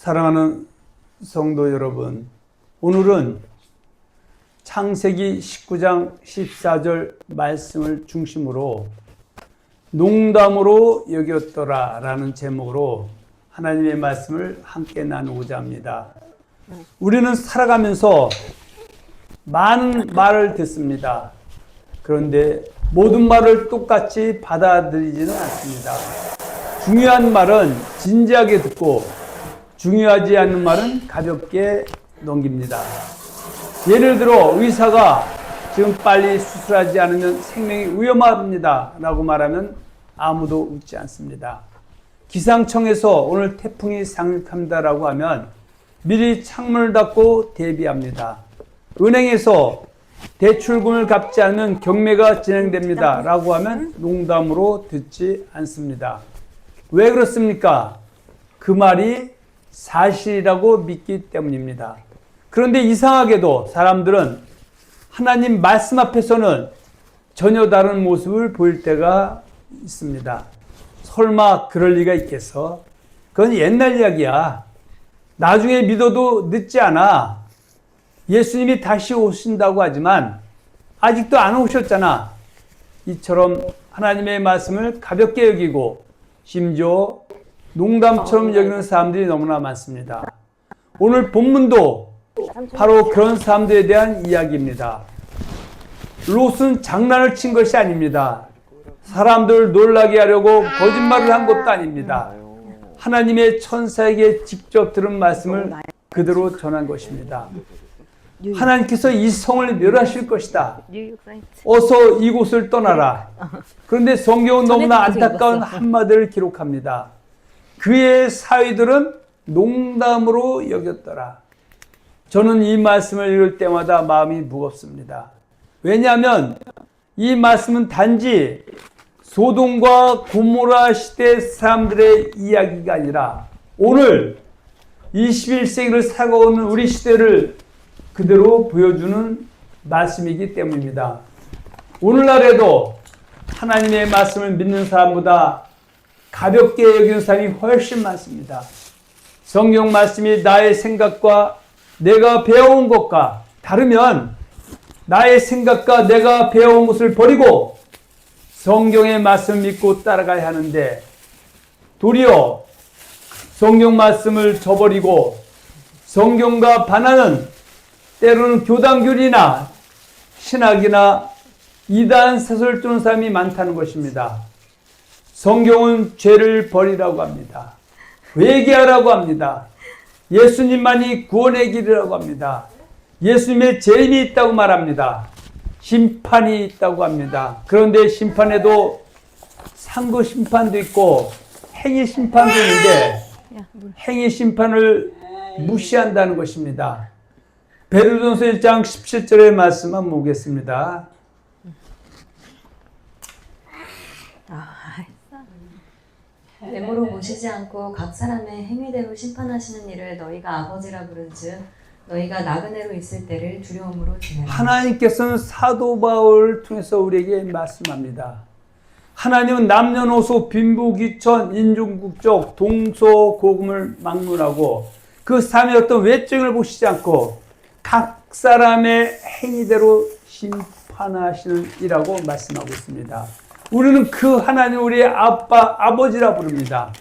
사랑하는 성도 여러분, 오늘은 창세기 19장 14절 말씀을 중심으로 농담으로 여겼더라 라는 제목으로 하나님의 말씀을 함께 나누고자 합니다. 우리는 살아가면서 많은 말을 듣습니다. 그런데 모든 말을 똑같이 받아들이지는 않습니다. 중요한 말은 진지하게 듣고 중요하지 않은 말은 가볍게 넘깁니다. 예를 들어 의사가 지금 빨리 수술하지 않으면 생명이 위험합니다 라고 말하면 아무도 웃지 않습니다. 기상청에서 오늘 태풍이 상륙합니다 라고 하면 미리 창문을 닫고 대비합니다. 은행에서 대출금을 갚지 않으면 경매가 진행됩니다 라고 하면 농담으로 듣지 않습니다. 왜 그렇습니까? 그 말이 사실이라고 믿기 때문입니다. 그런데 이상하게도 사람들은 하나님 말씀 앞에서는 전혀 다른 모습을 보일 때가 있습니다. 설마 그럴 리가 있겠어? 그건 옛날 이야기야. 나중에 믿어도 늦지 않아. 예수님이 다시 오신다고 하지만 아직도 안 오셨잖아. 이처럼 하나님의 말씀을 가볍게 여기고 심지어 농담처럼 여기는 사람들이 너무나 많습니다. 오늘 본문도 바로 그런 사람들에 대한 이야기입니다. 롯은 장난을 친 것이 아닙니다. 사람들을 놀라게 하려고 거짓말을 한 것도 아닙니다. 하나님의 천사에게 직접 들은 말씀을 그대로 전한 것입니다. 하나님께서 이 성을 멸하실 것이다. 어서 이곳을 떠나라. 그런데 성경은 너무나 안타까운 한마디를 기록합니다. 그의 사위들은 농담으로 여겼더라. 저는 이 말씀을 읽을 때마다 마음이 무겁습니다. 왜냐하면 이 말씀은 단지 소돔과 고모라 시대 사람들의 이야기가 아니라 오늘 21세기를 살아가는 우리 시대를 그대로 보여주는 말씀이기 때문입니다. 오늘날에도 하나님의 말씀을 믿는 사람보다 가볍게 여기는 사람이 훨씬 많습니다. 성경 말씀이 나의 생각과 내가 배워온 것과 다르면 나의 생각과 내가 배워온 것을 버리고 성경의 말씀을 믿고 따라가야 하는데 도리어 성경 말씀을 저버리고 성경과 반하는 때로는 교단교리나 신학이나 이단 세속을 쫓는 사람이 많다는 것입니다. 성경은 죄를 버리라고 합니다. 회개하라고 합니다. 예수님만이 구원의 길이라고 합니다. 예수님의 재림이 있다고 말합니다. 심판이 있다고 합니다. 그런데 심판에도 상고 심판도 있고 행위 심판도 있는데 행위 심판을 무시한다는 것입니다. 베드로전서 1장 17절의 말씀 한번 보겠습니다. 외모로 보시지 않고 각 사람의 행위대로 심판하시는 이를 너희가 아버지라 부른즉 너희가 나그네로 있을 때를 두려움으로 지내라. 하나님께서는 사도 바울을 통해서 우리에게 말씀합니다. 하나님은 남녀노소 빈부귀천 인종국적 동서고금을 막론하고 그 삶의 어떤 외적을 보시지 않고 각 사람의 행위대로 심판하시는 이라고 말씀하고 있습니다. 우리는 그 하나님 우리의 아버지라 부릅니다.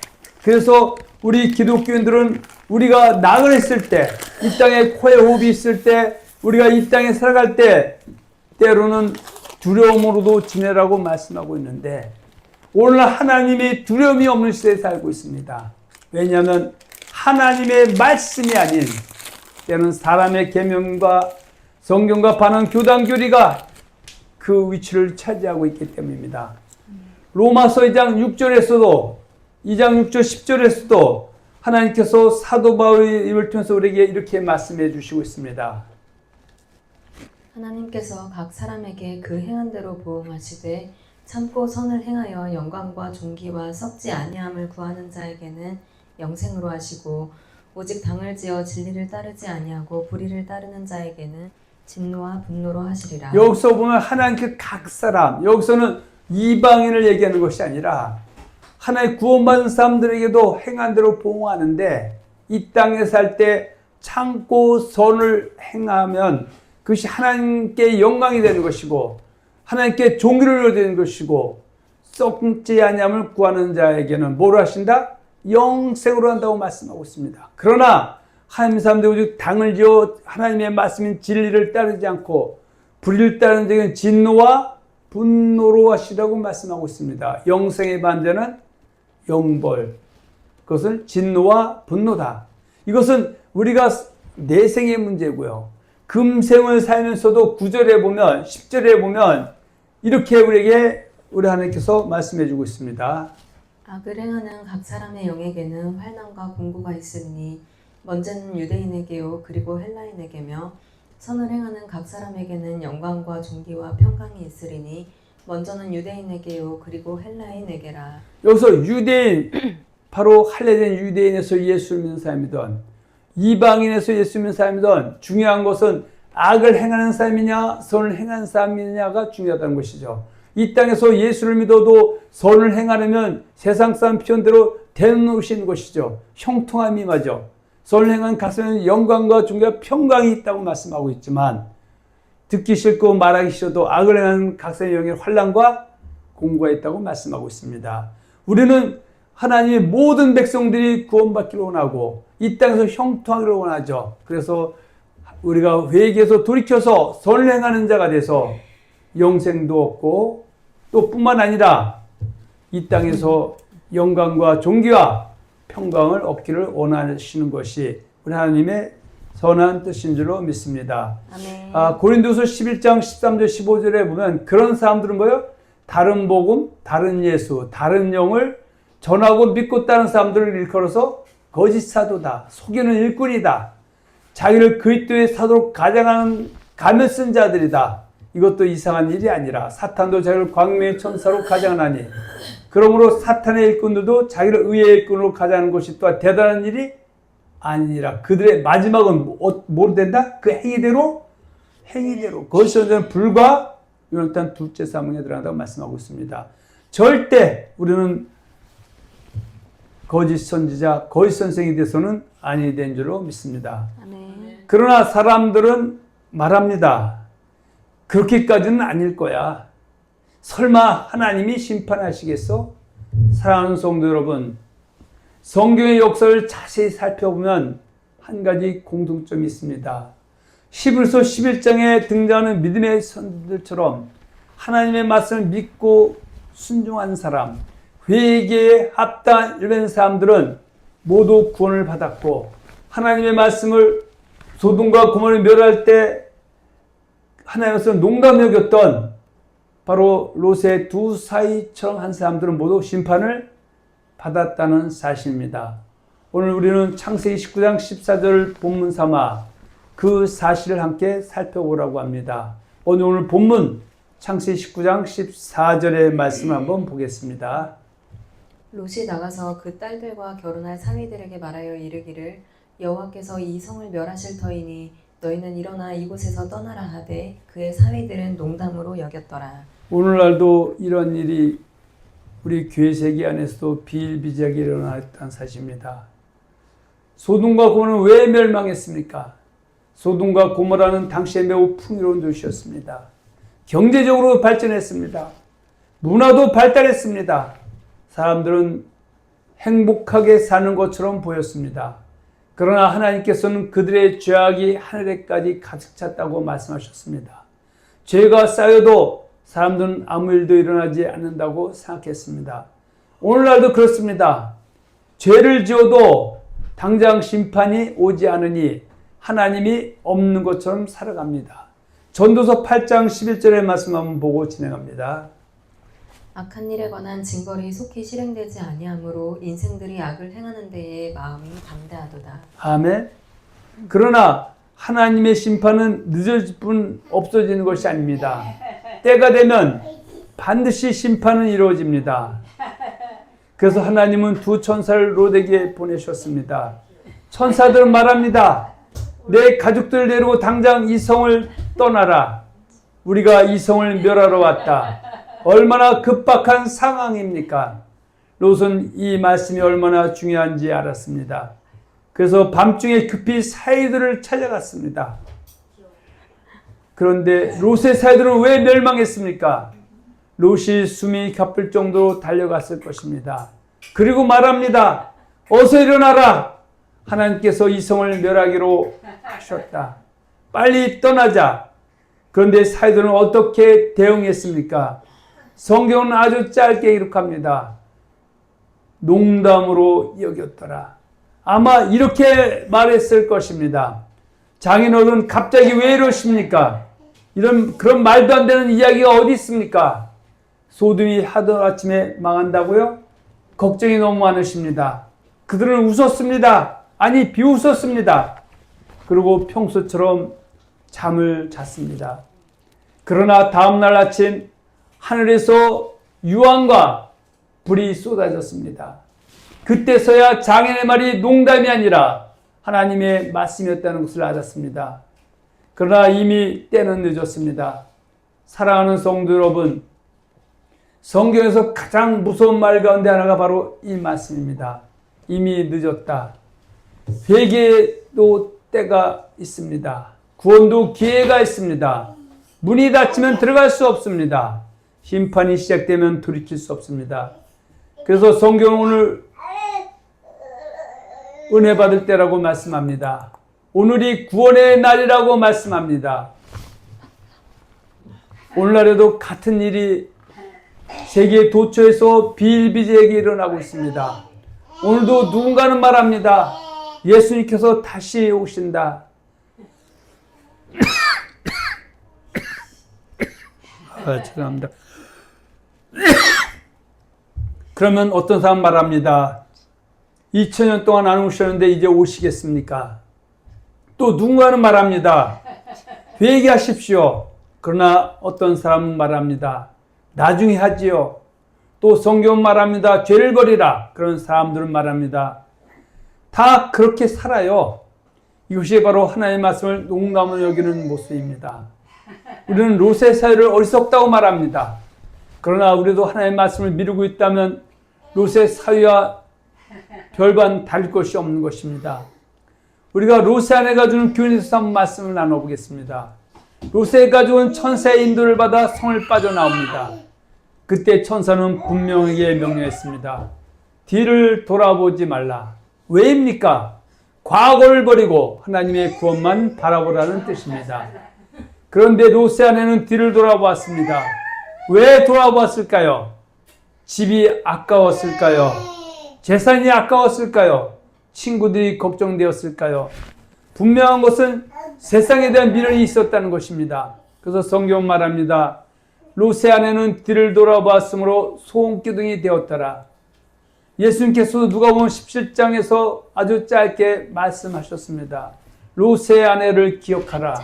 그래서 우리 기독교인들은 우리가 나그네했을 때, 이 땅에 코에 호흡이 있을 때, 우리가 이 땅에 살아갈 때 때로는 두려움으로도 지내라고 말씀하고 있는데 오늘 하나님이 두려움이 없는 시대에 살고 있습니다. 왜냐하면 하나님의 말씀이 아닌 때는 사람의 계명과 성경과 반한 교단교리가 그 위치를 차지하고 있기 때문입니다. 로마서 2장 6절에서도 2장 6절 10절에서도 하나님께서 사도 바울의 입을 통해서 우리에게 이렇게 말씀해 주시고 있습니다. 하나님께서 각 사람에게 그 행한 대로 보응하시되 참고 선을 행하여 영광과 존귀와 썩지 아니함을 구하는 자에게는 영생으로 하시고 오직 당을 지어 진리를 따르지 아니하고 불의를 따르는 자에게는 진노와 분노로 하시리라. 여기서 보면 하나님께 각 사람, 여기서는 이방인을 얘기하는 것이 아니라 하나의 구원받은 사람들에게도 행한 대로 보응하는데 이 땅에 살 때 참고 선을 행하면 그것이 하나님께 영광이 되는 것이고 하나님께 존귀를 얻는 것이고 썩지 아니함을 구하는 자에게는 뭘 하신다? 영생으로 한다고 말씀하고 있습니다. 그러나 하나님 사람들이 오직 당을 지어 하나님의 말씀인 진리를 따르지 않고 불의를 따르는 자에게는 진노와 분노로 하시라고 말씀하고 있습니다. 영생의 반대는 영벌. 그것은 진노와 분노다. 이것은 우리가 내생의 문제고요. 금생을 살면서도 9절에 보면 10절에 보면 이렇게 우리에게 우리 하나님께서 말씀해 주고 있습니다. 악을 행하는 각 사람의 영에게는 환난과 공고가 있으니 먼저는 유대인에게요 그리고 헬라인에게며 선을 행하는 각 사람에게는 영광과 존귀와 평강이 있으리니 먼저는 유대인에게요 그리고 헬라인에게라. 여기서 유대인 바로 할례된 유대인에서 예수를 믿는 사람이든 이방인에서 예수 믿는 사람이든 중요한 것은 악을 행하는 사람이냐 선을 행하는 사람이냐가 중요하다는 것이죠. 이 땅에서 예수를 믿어도 선을 행하려면 세상 사람 표현대로 대놓으시는 것이죠. 형통함이 임하죠. 선을 행하는 각 사람은 영광과 존귀와 평강이 있다고 말씀하고 있지만 듣기 싫고 말하기 싫어도 악을 행하는 각 사람의 영에 환난과 공고가 있다고 말씀하고 있습니다. 우리는 하나님의 모든 백성들이 구원받기를 원하고 이 땅에서 형통하기를 원하죠. 그래서 우리가 회개해서 돌이켜서 선을 행하는 자가 돼서 영생도 얻고 또 뿐만 아니라 이 땅에서 영광과 존귀와 평강을 얻기를 원하시는 것이 우리 하나님의 선한 뜻인 줄로 믿습니다. 아멘. 고린도서 11장 13절 15절에 보면 그런 사람들은 뭐예요? 다른 복음, 다른 예수, 다른 영을 전하고 믿고 따르는 사람들을 일컬어서 거짓 사도다, 속이는 일꾼이다, 자기를 그리스도의 사도로 가장하는 가면 쓴 자들이다. 이것도 이상한 일이 아니라 사탄도 자기를 광명의 천사로 가장하니 그러므로 사탄의 일꾼들도 자기를 의의 일꾼으로 가장하는 것이 또한 대단한 일이 아니니라. 그들의 마지막은 뭐로 된다? 그 행위대로 거짓선자는 불과 요나단 둘째 사망에 들어간다고 말씀하고 있습니다. 절대 우리는 거짓 선지자, 거짓 선생이 돼서는 아니 된 줄로 믿습니다. 아멘. 그러나 사람들은 말합니다. 그렇게까지는 아닐 거야. 설마 하나님이 심판하시겠어? 사랑하는 성도 여러분, 성경의 역사를 자세히 살펴보면 한 가지 공통점이 있습니다. 히브리서 11장에 등장하는 믿음의 선들처럼 하나님의 말씀을 믿고 순종한 사람, 회개에 합당한 일반 사람들은 모두 구원을 받았고 하나님의 말씀을 소돔과 고모를 멸할 때 하나님께서 농담 여겼던 바로 롯의 두 사이처럼 한 사람들은 모두 심판을 받았다는 사실입니다. 오늘 우리는 창세기 19장 14절 본문 삼아 그 사실을 함께 살펴보라고 합니다. 오늘 본문 창세기 19장 14절의 말씀을 한번 보겠습니다. 롯이 나가서 그 딸들과 결혼할 사위들에게 말하여 이르기를 여호와께서 이 성을 멸하실 터이니 너희는 일어나 이곳에서 떠나라 하되 그의 사위들은 농담으로 여겼더라. 오늘날도 이런 일이 우리 교회 세계 안에서도 비일비재하게 일어났다는 사실입니다. 소돔과 고모라는 왜 멸망했습니까? 소돔과 고모라는 당시에 매우 풍요로운 도시였습니다. 경제적으로 발전했습니다. 문화도 발달했습니다. 사람들은 행복하게 사는 것처럼 보였습니다. 그러나 하나님께서는 그들의 죄악이 하늘에까지 가득 찼다고 말씀하셨습니다. 죄가 쌓여도 사람들은 아무 일도 일어나지 않는다고 생각했습니다. 오늘날도 그렇습니다. 죄를 지어도 당장 심판이 오지 않으니 하나님이 없는 것처럼 살아갑니다. 전도서 8장 11절의 말씀 한번 보고 진행합니다. 악한 일에 관한 징벌이 속히 실행되지 아니하므로 인생들이 악을 행하는 데에 마음이 담대하도다. 아멘. 그러나 하나님의 심판은 늦어질 뿐 없어지는 것이 아닙니다. 때가 되면 반드시 심판은 이루어집니다. 그래서 하나님은 두 천사를 롯에게 보내셨습니다. 천사들은 말합니다. 내 가족들을 데리고 당장 이 성을 떠나라. 우리가 이 성을 멸하러 왔다. 얼마나 급박한 상황입니까? 롯은 이 말씀이 얼마나 중요한지 알았습니다. 그래서 밤중에 급히 사이들을 찾아갔습니다. 그런데 롯의 사이들은 왜 멸망했습니까? 롯이 숨이 가쁠 정도로 달려갔을 것입니다. 그리고 말합니다. 어서 일어나라. 하나님께서 이 성을 멸하기로 하셨다. 빨리 떠나자. 그런데 사이들은 어떻게 대응했습니까? 성경은 아주 짧게 기록합니다. 농담으로 여겼더라. 아마 이렇게 말했을 것입니다. 장인어른 갑자기 왜 이러십니까? 그런 말도 안 되는 이야기가 어디 있습니까? 소돔이 하루아침에 망한다고요? 걱정이 너무 많으십니다. 그들은 웃었습니다. 아니 비웃었습니다. 그리고 평소처럼 잠을 잤습니다. 그러나 다음날 아침 하늘에서 유황과 불이 쏟아졌습니다. 그때서야 장인의 말이 농담이 아니라 하나님의 말씀이었다는 것을 알았습니다. 그러나 이미 때는 늦었습니다. 사랑하는 성도 여러분, 성경에서 가장 무서운 말 가운데 하나가 바로 이 말씀입니다. 이미 늦었다. 회개도 때가 있습니다. 구원도 기회가 있습니다. 문이 닫히면 들어갈 수 없습니다. 심판이 시작되면 돌이킬 수 없습니다. 그래서 성경은 오늘 은혜 받을 때라고 말씀합니다. 오늘이 구원의 날이라고 말씀합니다. 오늘날에도 같은 일이 세계 도처에서 비일비재하게 일어나고 있습니다. 오늘도 누군가는 말합니다. 예수님께서 다시 오신다. 죄송합니다. 그러면 어떤 사람 말합니다. 2000년 동안 안 오셨는데 이제 오시겠습니까? 또 누군가는 말합니다. 회개하십시오. 그러나 어떤 사람은 말합니다. 나중에 하지요. 또 성경은 말합니다. 죄를 버리라. 그런 사람들은 말합니다. 다 그렇게 살아요. 이것이 바로 하나님의 말씀을 농담으로 여기는 모습입니다. 우리는 롯의 사유를 어리석다고 말합니다. 그러나 우리도 하나님의 말씀을 미루고 있다면 롯의 사유와 별반 다를 것이 없는 것입니다. 우리가 롯의 아내가 주는 교훈에서 한번 말씀을 나눠보겠습니다. 롯의 가족은 천사의 인도를 받아 성을 빠져나옵니다. 그때 천사는 분명하게 명령했습니다. 뒤를 돌아보지 말라. 왜입니까? 과거를 버리고 하나님의 구원만 바라보라는 뜻입니다. 그런데 롯의 아내는 뒤를 돌아보았습니다. 왜 돌아보았을까요? 집이 아까웠을까요? 재산이 아까웠을까요? 친구들이 걱정되었을까요? 분명한 것은 세상에 대한 미련이 있었다는 것입니다. 그래서 성경 말합니다. 롯의 아내는 뒤를 돌아보았으므로 소원기둥이 되었더라. 예수님께서도 누가복음 17장에서 아주 짧게 말씀하셨습니다. 롯의 아내를 기억하라.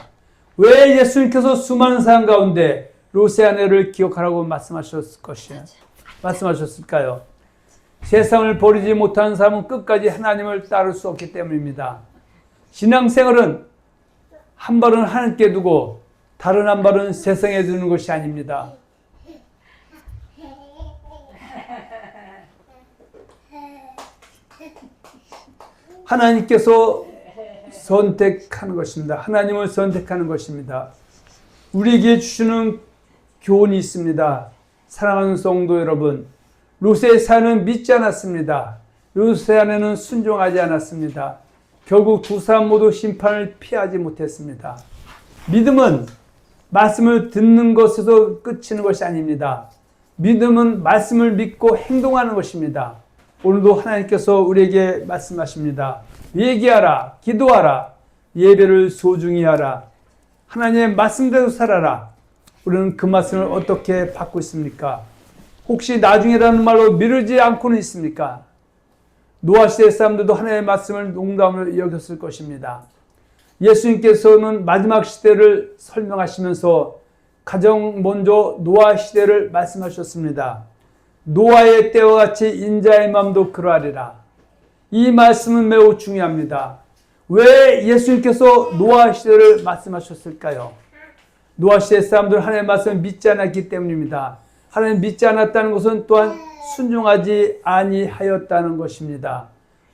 왜 예수님께서 수많은 사람 가운데 롯의 아내를 기억하라고 말씀하셨을까요? 세상을 버리지 못하는 사람은 끝까지 하나님을 따를 수 없기 때문입니다. 신앙생활은 한 발은 하나님께 두고 다른 한 발은 세상에 두는 것이 아닙니다. 하나님께서 선택하는 것입니다. 하나님을 선택하는 것입니다. 우리에게 주시는 교훈이 있습니다. 사랑하는 성도 여러분, 롯의 사는 믿지 않았습니다. 롯의 아내는 순종하지 않았습니다. 결국 두 사람 모두 심판을 피하지 못했습니다. 믿음은 말씀을 듣는 것에서 끝이는 것이 아닙니다. 믿음은 말씀을 믿고 행동하는 것입니다. 오늘도 하나님께서 우리에게 말씀하십니다. 회개하라, 기도하라, 예배를 소중히 하라, 하나님의 말씀대로 살아라. 우리는 그 말씀을 어떻게 받고 있습니까? 혹시 나중에라는 말로 미루지 않고는 있습니까? 노아 시대 사람들도 하나님의 말씀을 농담으로 여겼을 것입니다. 예수님께서는 마지막 시대를 설명하시면서 가장 먼저 노아 시대를 말씀하셨습니다. 노아의 때와 같이 인자의 마음도 그러하리라. 이 말씀은 매우 중요합니다. 왜 예수님께서 노아 시대를 말씀하셨을까요? 노아 시대 사람들은 하나님의 말씀을 믿지 않았기 때문입니다. 하나님 믿지 않았다는 것은 또한 순종하지 아니하였다는 것입니다.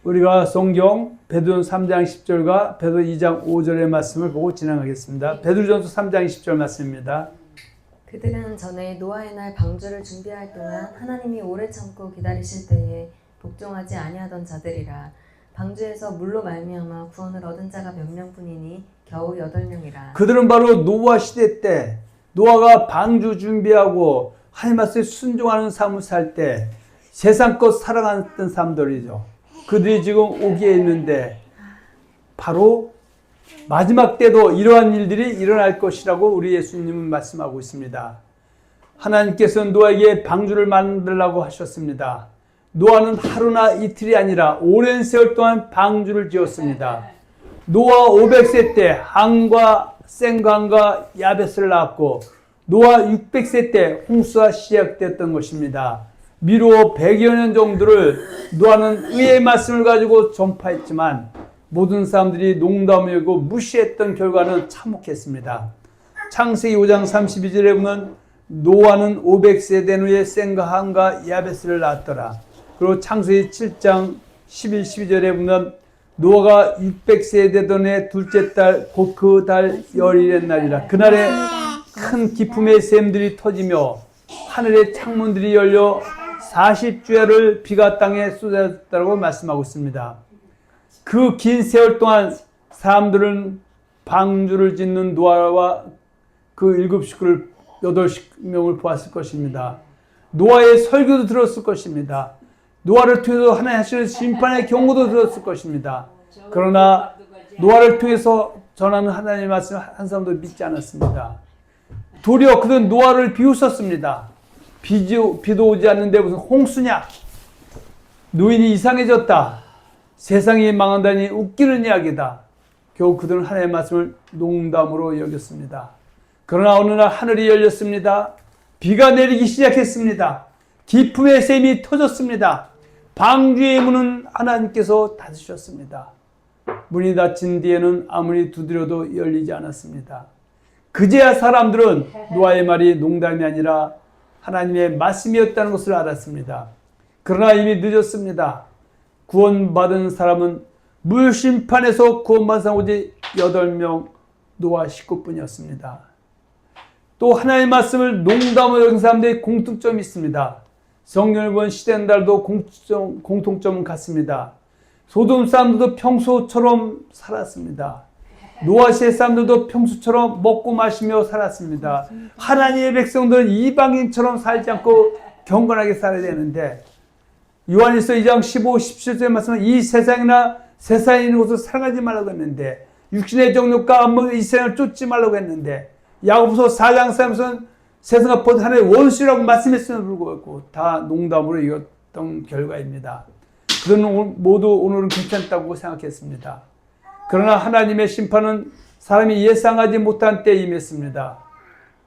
우리가 성경 베드로전서 3장 10절과 베드로 2장 5절의 말씀을 보고 진행하겠습니다. 베드로전서 3장 10절 말씀입니다. 그들은 전에 노아의 날 방주를 준비할 동안 하나님이 오래 참고 기다리실 때에 복종하지 아니하던 자들이라. 방주에서 물로 말미암아 구원을 얻은 자가 몇 명뿐이니 겨우 8명이라. 그들은 바로 노아 시대 때 노아가 방주 준비하고 하나님 말씀에 순종하는 삶을 살 때 세상껏 살아갔던 사람들이죠. 그들이 지금 오기에 있는데 바로 마지막 때도 이러한 일들이 일어날 것이라고 우리 예수님은 말씀하고 있습니다. 하나님께서는 노아에게 방주를 만들라고 하셨습니다. 노아는 하루나 이틀이 아니라 오랜 세월 동안 방주를 지었습니다. 노아 500세 때 함과 셈과 야벳을 낳았고 노아 600세 때 홍수가 시작됐던 것입니다. 미루어 100여 년 정도를 노아는 의의 말씀을 가지고 전파했지만 모든 사람들이 농담을 여기고 무시했던 결과는 참혹했습니다. 창세기 5장 32절에 보면 노아는 500세 된 후에 셈과 함과 야벳을 낳았더라. 그리고 창세기 7장 11, 12절에 보면 노아가 600세 되던 해 둘째 달 곧 그 달 열일의 날이라. 그날에 큰 기품의 샘들이 터지며 하늘의 창문들이 열려 40주야를 비가 땅에 쏟아졌다고 말씀하고 있습니다. 그 긴 세월 동안 사람들은 방주를 짓는 노아와 그 7식구를 8명을 보았을 것입니다. 노아의 설교도 들었을 것입니다. 노아를 통해서 하나님 하시는 심판의 경고도 들었을 것입니다. 그러나 노아를 통해서 전하는 하나님의 말씀을 한 사람도 믿지 않았습니다. 도리어 그들은 노아를 비웃었습니다. 비도 오지 않는데 무슨 홍수냐? 노인이 이상해졌다. 세상이 망한다니 웃기는 이야기다. 겨우 그들은 하나님의 말씀을 농담으로 여겼습니다. 그러나 어느 날 하늘이 열렸습니다. 비가 내리기 시작했습니다. 기품의 샘이 터졌습니다. 방주의 문은 하나님께서 닫으셨습니다. 문이 닫힌 뒤에는 아무리 두드려도 열리지 않았습니다. 그제야 사람들은 노아의 말이 농담이 아니라 하나님의 말씀이었다는 것을 알았습니다. 그러나 이미 늦었습니다. 구원받은 사람은 물심판에서 구원받은 사람 오직 8명 노아 식구뿐이었습니다. 또 하나님의 말씀을 농담으로 여긴 사람들의 공통점이 있습니다. 성경을 본 시대날도 공통점은 같습니다. 소돔 사람들도 평소처럼 살았습니다. 노아 시대 사람들도 평소처럼 먹고 마시며 살았습니다. 하나님의 백성들은 이방인처럼 살지 않고 경건하게 살아야 되는데 요한일서 2장 15, 17절의 말씀은 이 세상이나 세상에 있는 곳을 사랑하지 말라고 했는데 육신의 정욕과 안목의 이 세상을 쫓지 말라고 했는데 야고보서 4장 3에서는 세상과 본 하나님의 원수라고 말씀했음에도 불구하고 다 농담으로 이겼던 결과입니다. 그들은 모두 오늘은 괜찮다고 생각했습니다. 그러나 하나님의 심판은 사람이 예상하지 못한 때에 임했습니다.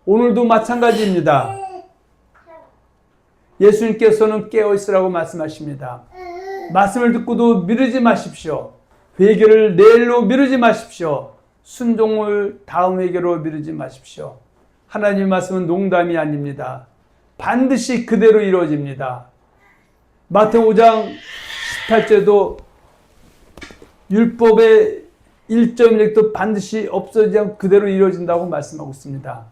오늘도 마찬가지입니다. 예수님께서는 깨어있으라고 말씀하십니다. 말씀을 듣고도 미루지 마십시오. 회개를 내일로 미루지 마십시오. 순종을 다음 회개로 미루지 마십시오. 하나님의 말씀은 농담이 아닙니다. 반드시 그대로 이루어집니다. 마태복음 5장 18절도 율법의 1.1도 반드시 없어지지 않고 그대로 이루어진다고 말씀하고 있습니다.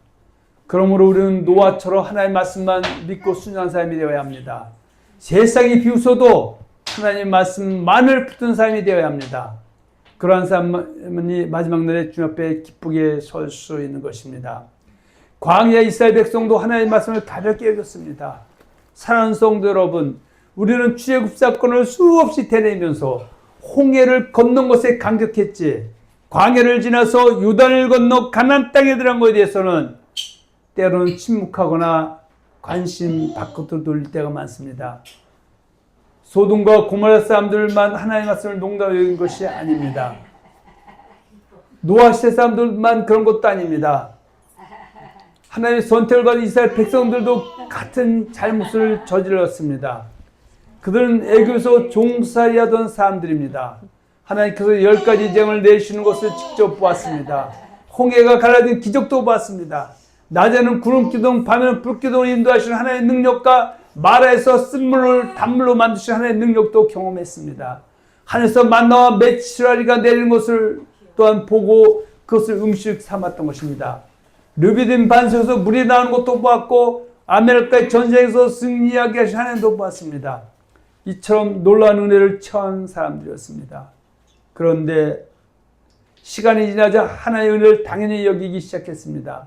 그러므로 우리는 노아처럼 하나님의 말씀만 믿고 순종한 사람이 되어야 합니다. 세상이 비웃어도 하나님의 말씀만을 붙든 사람이 되어야 합니다. 그러한 사람이 마지막 날에 주님 앞에 기쁘게 설 수 있는 것입니다. 광야 이스라엘 백성도 하나님의 말씀을 가볍게 여겼습니다. 사랑하는 성도 여러분, 우리는 출애굽 사건을 수없이 되뇌면서 홍해를 건넌 것에 감격했지 광야를 지나서 요단을 건너 가나안 땅에 들어간 것에 대해서는 때로는 침묵하거나 관심 밖으로 돌릴 때가 많습니다. 소돔과 고모라 사람들만 하나님의 말씀을 농담으로 여긴 것이 아닙니다. 노아 시대 사람들만 그런 것도 아닙니다. 하나님의 선택을 받은 이스라엘 백성들도 같은 잘못을 저질렀습니다. 그들은 애굽에서 종살이 하던 사람들입니다. 하나님께서 10가지 재앙을 내시는 것을 직접 보았습니다. 홍해가 갈라진 기적도 보았습니다. 낮에는 구름기둥, 밤에는 불기둥을 인도하시는 하나님의 능력과 마라에서 쓴물을 단물로 만드시는 하나님의 능력도 경험했습니다. 하늘에서 만나와 메추라리가 내리는 것을 또한 보고 그것을 음식 삼았던 것입니다. 르비딤 반석에서 물이 나오는 것도 보았고 아메리카의 전쟁에서 승리하게 하신 하나님도 보았습니다. 이처럼 놀라운 은혜를 처한 사람들이었습니다. 그런데 시간이 지나자 하나님의 은혜를 당연히 여기기 시작했습니다.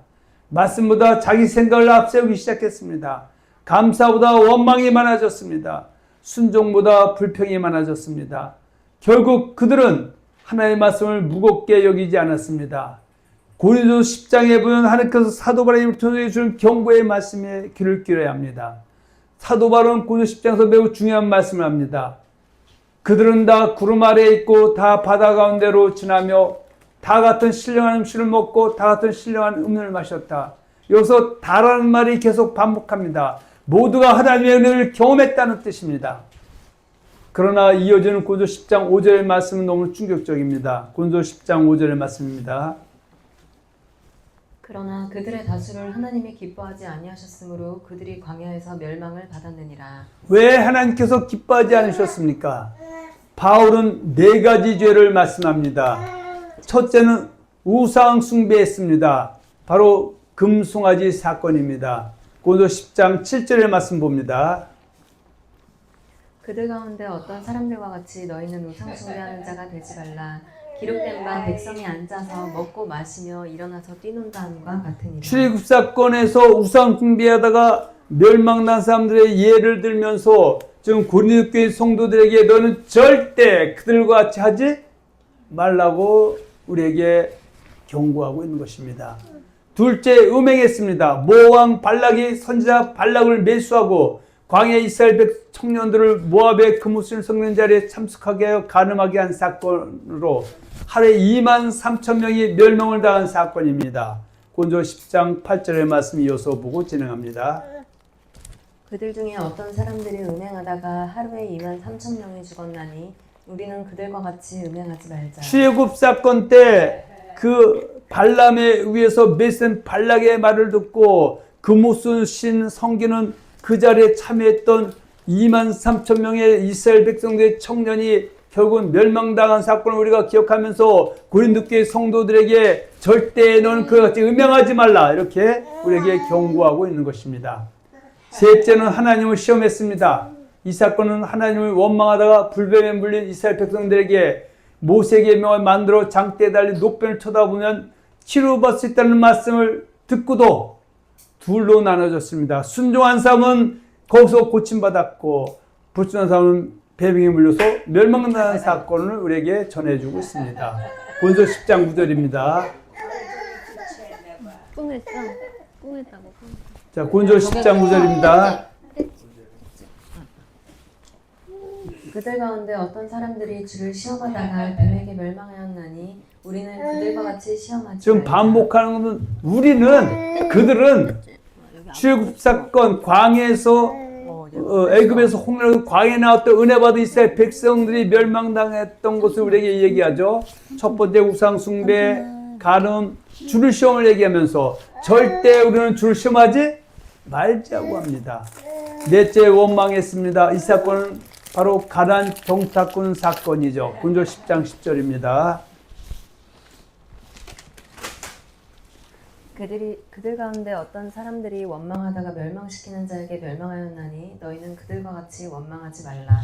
말씀보다 자기 생각을 앞세우기 시작했습니다. 감사보다 원망이 많아졌습니다. 순종보다 불평이 많아졌습니다. 결국 그들은 하나님의 말씀을 무겁게 여기지 않았습니다. 고린도서 10장에 보면 하나님께서 사도 바울을 통해 주는 경고의 말씀에 귀를 기울여야 합니다. 사도 바울은 고린도서 10장에서 매우 중요한 말씀을 합니다. 그들은 다 구름 아래에 있고 다 바다 가운데로 지나며 다 같은 신령한 음식을 먹고 다 같은 신령한 음료를 마셨다. 여기서 다라는 말이 계속 반복합니다. 모두가 하나님의 은혜를 경험했다는 뜻입니다. 그러나 이어지는 고린도서 10장 5절의 말씀은 너무 충격적입니다. 고린도서 10장 5절의 말씀입니다. 그러나 그들의 다수를 하나님이 기뻐하지 아니하셨으므로 그들이 광야에서 멸망을 받았느니라. 왜 하나님께서 기뻐하지 않으셨습니까? 바울은 네 가지 죄를 말씀합니다. 첫째는 우상 숭배했습니다. 바로 금송아지 사건입니다. 고린도서 10장 7절의 말씀 봅니다. 그들 가운데 어떤 사람들과 같이 너희는 우상 숭배하는 자가 되지 말라. 기록된 바 백성이 앉아서 먹고 마시며 일어나서 뛰논다 함과 같으니라. 출애굽 사건에서 우상 숭배하다가 멸망난 사람들의 예를 들면서 지금 고린도 교회 성도들에게 너는 절대 그들과 같이 하지 말라고 우리에게 경고하고 있는 것입니다. 둘째, 음행했습니다. 모왕 발락이 선지자 발락을 매수하고 광야 이스라엘 백 청년들을 모압의 그무슬 성전 자리에 참석하게 하여 간음하게 한 사건으로 하루에 2만 3천 명이 멸망을 당한 사건입니다. 고린도서 10장 8절의 말씀 이어서 보고 진행합니다. 그들 중에 어떤 사람들이 음행하다가 하루에 2만 3천 명이 죽었나니 우리는 그들과 같이 음행하지 말자. 출애굽 사건 때 그 발람에 의해서 매센 발락의 말을 듣고 그무스 신 성기는 그 자리에 참여했던 2만 3천 명의 이스라엘 백성들의 청년이 결국은 멸망당한 사건을 우리가 기억하면서 고린도 교회 성도들에게 절대 너는 그와 같이 음행하지 말라 이렇게 우리에게 경고하고 있는 것입니다. 셋째는 하나님을 시험했습니다. 이 사건은 하나님을 원망하다가 불뱀에 물린 이스라엘 백성들에게 모세에게 명을 만들어 장대에 달린 노변을 쳐다보면 치료받을 수 있다는 말씀을 듣고도 둘로 나눠졌습니다. 순종한 사람은 거기서 고침받았고 불순한 사람은 배병에 물려서 멸망당한 사건을 우리에게 전해주고 있습니다. 고린도서 10장 9절입니다. 뿡했다고. 자, 고린도서 10장 9절입니다. 그들 가운데 어떤 사람들이 주를 시험하다가 뱀에게 멸망하였나니 우리는 그들과 같이 시험하지 지금 말자. 반복하는 것은 우리는 그들은 출애굽 사건 광야에서 애굽에서 홍해로 광야에 나왔던 은혜 받은 이스라엘 백성들이 멸망당했던 것을 우리에게 얘기하죠. 첫 번째 우상 숭배, 간음, 주를 시험을 얘기하면서 절대 우리는 주를 시험하지 말자고 합니다. 넷째, 원망했습니다. 이 사건은 바로 가나안 정탐꾼 사건이죠. 고린도서 10장 10절입니다. 그들 가운데 어떤 사람들이 원망하다가 멸망시키는 자에게 멸망하였나니 너희는 그들과 같이 원망하지 말라.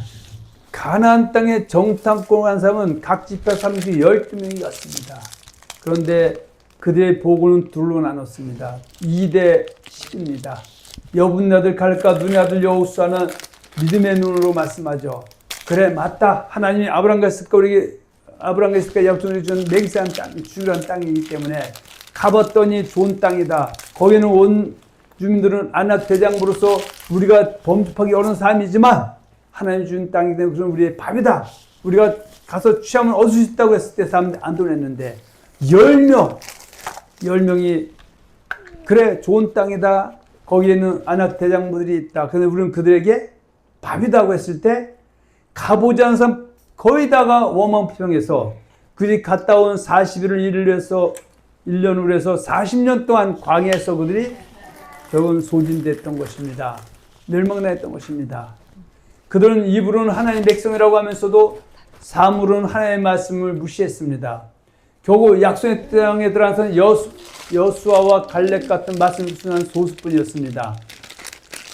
가나안 땅에 정탐꾼 한 사람은 각 지파 사람들이 12명이 갔습니다. 그런데 그들의 보고는 둘로 나눴습니다. 2대 10입니다. 여분의 아들 갈까 눈의 아들 여호수아는 믿음의 눈으로 말씀하죠. 그래 맞다. 하나님이 아브라함과 있을까 약속을 준 맹세한 땅, 주란 땅이기 때문에 가봤더니 좋은 땅이다. 거기는 온 주민들은 아낙 대장부로서 우리가 범접하기 어려운 삶이지만 하나님 준 땅이기 때문에 그건 우리의 밥이다. 우리가 가서 취하면 얻을 수 있다고 했을 때 사람들이 안 도냈는데 10명이 그래 좋은 땅이다. 거기에는 아낙 대장부들이 있다. 그런데 우리는 그들에게 밥이다고 했을 때 가보지 않은 사람 거의 다가 원망피평해서 그들이 갔다 온 40일을 일을 해서 1년으로 해서 40년 동안 광야에서 그들이 결국은 소진됐던 것입니다. 멸망당했던 것입니다. 그들은 입으로는 하나님 백성이라고 하면서도 사물은 하나님의 말씀을 무시했습니다. 결국 약속의 땅에 들어가서 여수아와 갈렙 같은 말씀을 순한 소수뿐이었습니다.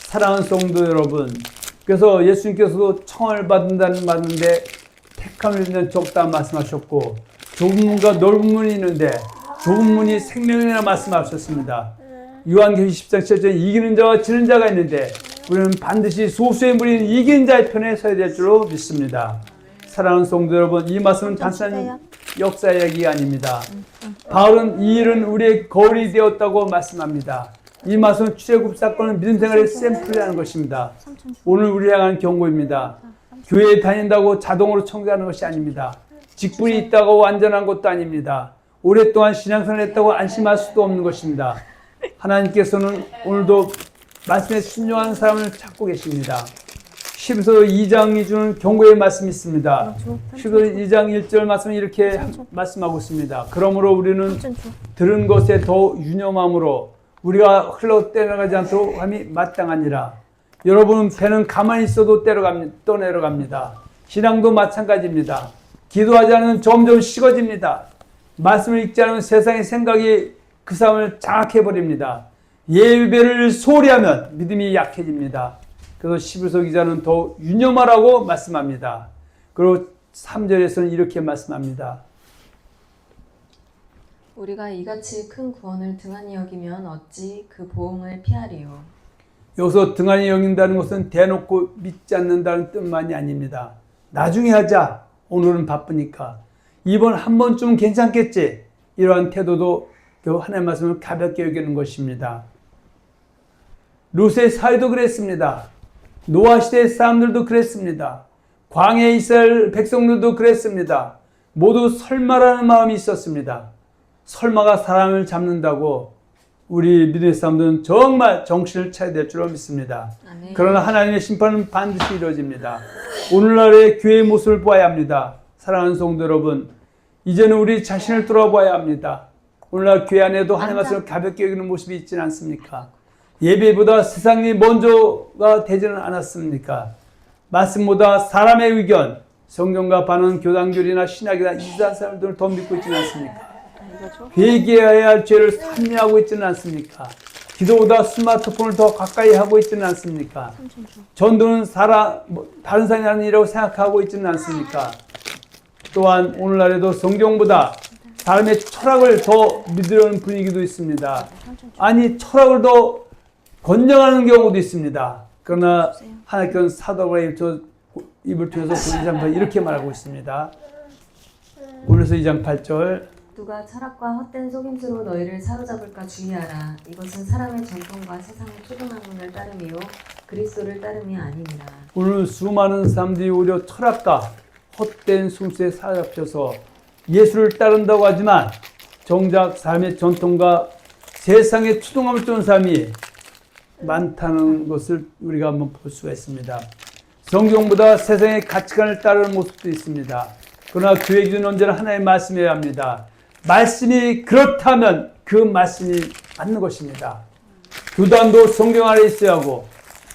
사랑하는 성도 여러분, 그래서 예수님께서도 청을 받는다는 말인데 택함을 받는 적다 말씀하셨고, 좁은 문과 넓은 문이 있는데 좁은 문이 생명이라 말씀하셨습니다. 요한계시록 14장 7절에 이기는 자와 지는 자가 있는데 우리는 반드시 소수의 무리는 이기는 자의 편에 서야 될 줄로 믿습니다. 사랑하는 성도 여러분, 이 말씀은 단순한 역사 이야기가 아닙니다. 바울은 이 일은 우리의 거울이 되었다고 말씀합니다. 이 말씀은 출애굽 사건은 믿음 생활의 샘플이라는 것입니다. 오늘 우리 향한 경고입니다. 교회에 다닌다고 자동으로 청소하는 것이 아닙니다. 직분이 있다고 완전한 것도 아닙니다. 오랫동안 신앙생활을 했다고 안심할 수도 없는 것입니다. 하나님께서는 오늘도 말씀에 순종하는 사람을 찾고 계십니다. 10서 2장이 주는 경고의 말씀이 있습니다. 10서 2장 1절 말씀은 이렇게 말씀하고 있습니다. 그러므로 우리는 들은 것에 더 유념함으로 우리가 흘러 떠내려가지 않도록 함이 마땅하니라. 여러분, 배는 가만히 있어도 떠내려갑니다. 신앙도 마찬가지입니다. 기도하지 않으면 점점 식어집니다. 말씀을 읽지 않으면 세상의 생각이 그 사람을 장악해버립니다. 예배를 소홀히 하면 믿음이 약해집니다. 그래서 11서 기자는 더 유념하라고 말씀합니다. 그리고 3절에서는 이렇게 말씀합니다. 우리가 이같이 큰 구원을 등한히 여기면 어찌 그 보응을 피하리요. 여기서 등한히 여긴다는 것은 대놓고 믿지 않는다는 뜻만이 아닙니다. 나중에 하자. 오늘은 바쁘니까. 이번 한 번쯤은 괜찮겠지. 이러한 태도도 결국 하나님의 말씀을 가볍게 여기는 것입니다. 롯의 사회도 그랬습니다. 노아 시대의 사람들도 그랬습니다. 광야에 이스라엘 백성들도 그랬습니다. 모두 설마라는 마음이 있었습니다. 설마가 사람을 잡는다고 우리 믿음의 사람들은 정말 정신을 차려야 될 줄로 믿습니다. 아멘. 그러나 하나님의 심판은 반드시 이루어집니다. 오늘날의 교회의 모습을 보아야 합니다. 사랑하는 성도 여러분, 이제는 우리 자신을 돌아봐야 합니다. 오늘날 교회 안에도 하나님의 말씀을 가볍게 여기는 모습이 있지는 않습니까? 예배보다 세상이 먼저가 되지는 않았습니까? 말씀보다 사람의 의견, 성경과 반은 교단교리나 신학이나 이상한 사람들을 더 믿고 있지는 않습니까? 회개해야 할 죄를 산미하고 있지는 않습니까? 기도보다 스마트폰을 더 가까이 하고 있지는 않습니까? 전도는 다른 사람이 하는 일이라고 생각하고 있지는 않습니까? 또한 오늘날에도 성경보다 사람의 철학을 더 믿으려는 분위기도 있습니다. 아니, 철학을 더 권장하는 경우도 있습니다. 그러나 하나님께서는 사도가 입을 통해서 고린도서 2장 이렇게 말하고 있습니다. 고린도서 2장 8절 누가 철학과 헛된 속임수로 너희를 사로잡을까 주의하라. 이것은 사람의 전통과 세상의 초등학문을 따름이요 그리스도를 따름이 아니니라. 오늘 수많은 사람들이 오히려 철학과 헛된 속임수에 사로잡혀서 예수를 따른다고 하지만 정작 삶의 전통과 세상의 추동함을 쫓는 사람이 많다는 것을 우리가 한번 볼 수가 있습니다. 성경보다 세상의 가치관을 따르는 모습도 있습니다. 그러나 교회 기준은 언제나 하나의 말씀이어야 합니다. 말씀이 그렇다면 그 말씀이 맞는 것입니다. 교단도 성경 아래에 있어야 하고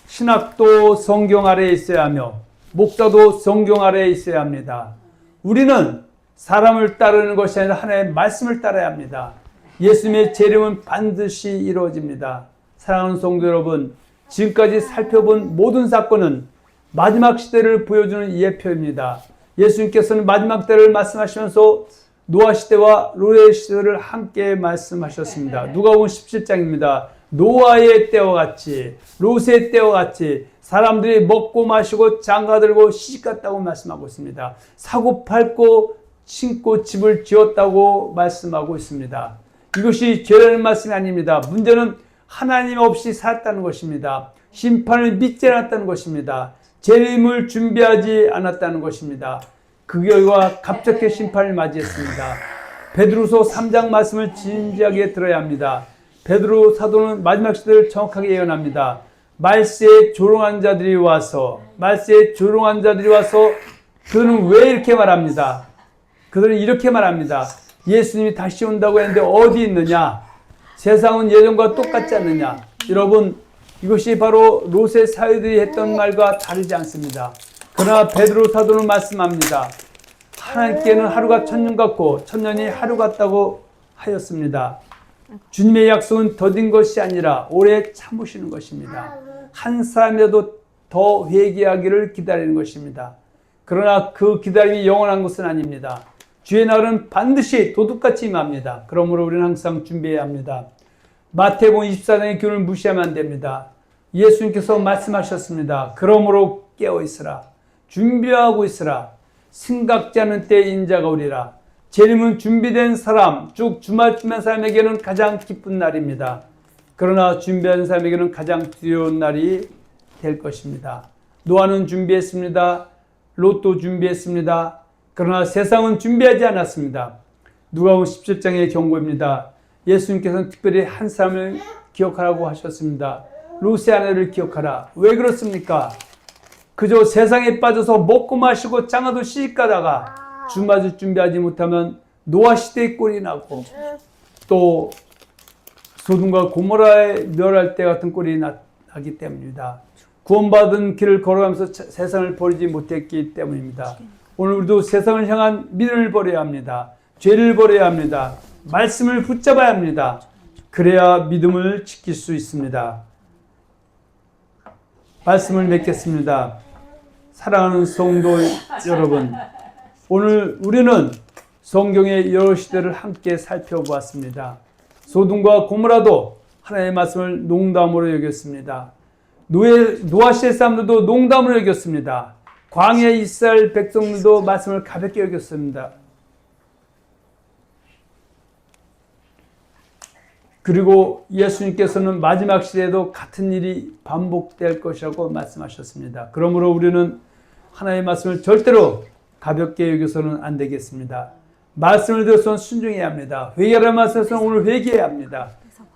신학도 성경 아래에 있어야 하며 목사도 성경 아래에 있어야 합니다. 우리는 사람을 따르는 것이 아니라 하나님의 말씀을 따라야 합니다. 예수님의 재림은 반드시 이루어집니다. 사랑하는 성도 여러분, 지금까지 살펴본 모든 사건은 마지막 시대를 보여주는 예표입니다. 예수님께서는 마지막 때를 말씀하시면서 노아 시대와 롯의 시대를 함께 말씀하셨습니다. 누가복음 17장입니다. 노아의 때와 같이 롯의 때와 같이 사람들이 먹고 마시고 장가들고 시집갔다고 말씀하고 있습니다. 사고 팔고 신고 집을 지었다고 말씀하고 있습니다. 이것이 죄라는 말씀이 아닙니다. 문제는 하나님 없이 살았다는 것입니다. 심판을 믿지 않았다는 것입니다. 재림을 준비하지 않았다는 것입니다. 그 결과 갑작의 심판을 맞이했습니다. 베드로서 3장 말씀을 진지하게 들어야 합니다. 베드로 사도는 마지막 시대를 정확하게 예언합니다. 말세에 조롱한 자들이 와서 그들은 왜 이렇게 말합니다. 그들은 이렇게 말합니다. 예수님이 다시 온다고 했는데 어디 있느냐? 세상은 예전과 똑같지 않느냐? 여러분, 이것이 바로 롯의 사회들이 했던 말과 다르지 않습니다. 그러나 베드로 사도는 말씀합니다. 하나님께는 하루가 천년 같고 천년이 하루 같다고 하였습니다. 주님의 약속은 더딘 것이 아니라 오래 참으시는 것입니다. 한 사람이라도 더 회개하기를 기다리는 것입니다. 그러나 그 기다림이 영원한 것은 아닙니다. 주의 날은 반드시 도둑같이 임합니다. 그러므로 우리는 항상 준비해야 합니다. 마태복음 24장의 교훈을 무시하면 안 됩니다. 예수님께서 말씀하셨습니다. 그러므로 깨어 있으라. 준비하고 있으라. 생각지 않은 때에 인자가 오리라. 재림은 준비된 사람, 쭉 주말쯤한 사람에게는 가장 기쁜 날입니다. 그러나 준비한 사람에게는 가장 두려운 날이 될 것입니다. 노아는 준비했습니다. 롯도 준비했습니다. 그러나 세상은 준비하지 않았습니다. 누가복음 17장의 경고입니다. 예수님께서는 특별히 한 사람을 기억하라고 하셨습니다. 롯의 아내를 기억하라. 왜 그렇습니까? 그저 세상에 빠져서 먹고 마시고 장가도 시집가다가 주맞을 준비하지 못하면 노아 시대의 꼴이 나고 또 소돔과 고모라의 멸할 때 같은 꼴이 나기 때문입니다. 구원받은 길을 걸어가면서 세상을 버리지 못했기 때문입니다. 오늘 우리도 세상을 향한 믿음을 버려야 합니다. 죄를 버려야 합니다. 말씀을 붙잡아야 합니다. 그래야 믿음을 지킬 수 있습니다. 말씀을 맺겠습니다. 사랑하는 성도 여러분, 오늘 우리는 성경의 여러 시대를 함께 살펴보았습니다. 소돔과 고모라도 하나님의 말씀을 농담으로 여겼습니다. 노아 시대 사람들도 농담으로 여겼습니다. 광야 이스라엘 백성들도 말씀을 가볍게 여겼습니다. 그리고 예수님께서는 마지막 시대에도 같은 일이 반복될 것이라고 말씀하셨습니다. 그러므로 우리는 하나님의 말씀을 절대로 가볍게 여겨서는 안 되겠습니다. 말씀을 들어서는 순종해야 합니다. 회개하라는 말씀을 들어서는 오늘 회개해야 합니다.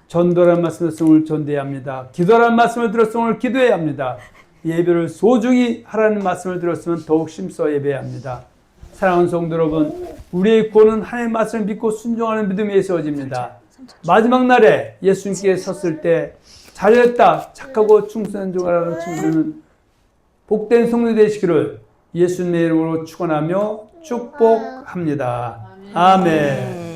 전도라는 말씀을 들어서는 오늘 전도해야 합니다. 기도라는 말씀을 들었으면 오늘 기도해야 합니다. 예배를 소중히 하라는 말씀을 들었으면 더욱 심써 예배해야 합니다. 사랑하는 성도 여러분, 우리의 구원은 하나님의 말씀을 믿고 순종하는 믿음에 세워집니다. 마지막 날에 예수님께 섰을 때 잘했다, 착하고 충성한 종아라는 친구들은 복된 성도 되시기를 예수님의 이름으로 축원하며 축복합니다. 아멘.